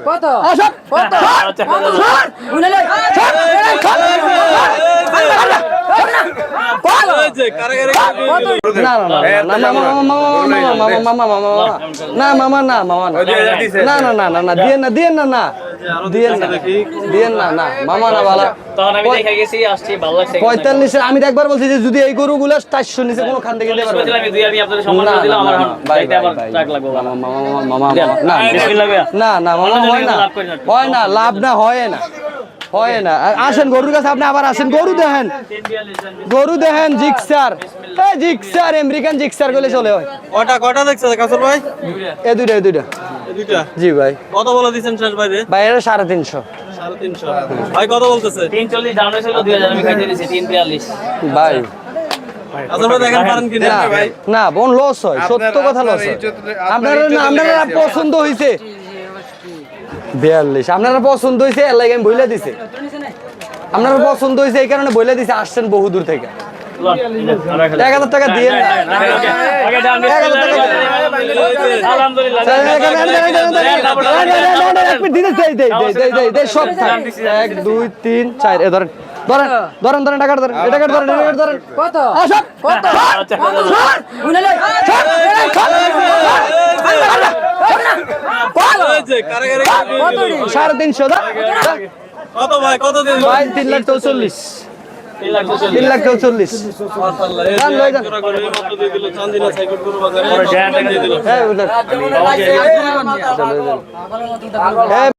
কত আসক কত আচ্ছা, বুঝলে না না না মামা না মামা না না না না না না দিয়েন না দিয়েন না না দিয়েন না দিয়েন না না মামা না বালা তখন আমি দেখে গেছি আসছি ভালো লাগছে 45 আমি তো একবার বলছি যে যদি এই গরুগুলো 400 নিচে কোনো খান থেকে দিতে পারবে না। আমি দুই আমি আপনাদের সম্মান করে দিলাম আমার ভাই যাইতে আবার ভাই ট্রাক লাগবে মামা না বিসমিল্লাহ ভাইয়া না না মামা হয় না হয় না লাভ না হয় না হয় না আসেন গরুর কাছে আপনি আবার আসেন গরু দেখেন জিক্সার এই জিক্সার আমেরিকান জিক্সার গুলো চলে হয় কটা দেখছে কাসর ভাই? এই দুইটা এই দুইটা জি ভাই কত বলে দিচ্ছেন শেষ ভাই রে? ভাই এটা 350 350 ভাই কত বলতেছে? 340 ডাউন হয়েছিল 2000 আমি খাইতে দিয়েছি 342 ভাই কাসর ভাই দেখেন পারেন কি না ভাই? না বোন লস হয় সত্য কথা লস হয় আপনারা পছন্দ হইছে 42 আপনারা পছন্দ হইছে এর লাগি আমি বইলা দিছি আপনারা পছন্দ হইছে এই কারণে বইলা দিছি আসছেন বহু দূর থেকে 1000 টাকা দিয়ে না আলহামদুলিল্লাহ সব 1 2 3 4 এ ধরেন ধরেন ধরেন টাকা ধরেন এটা ধরেন এটা ধরেন কত আসক কত বুঝলে কারাগারে 350 দা কত ভাই কত দিন ভাই 344 344 মাশাআল্লাহ এই যান, লই যান। জোড়া করে এই মাত্র দিয়ে দিল চান্দিনা সাইকেল গরু বাজারে পরে 1000 টাকা দিয়ে দিল হ্যাঁ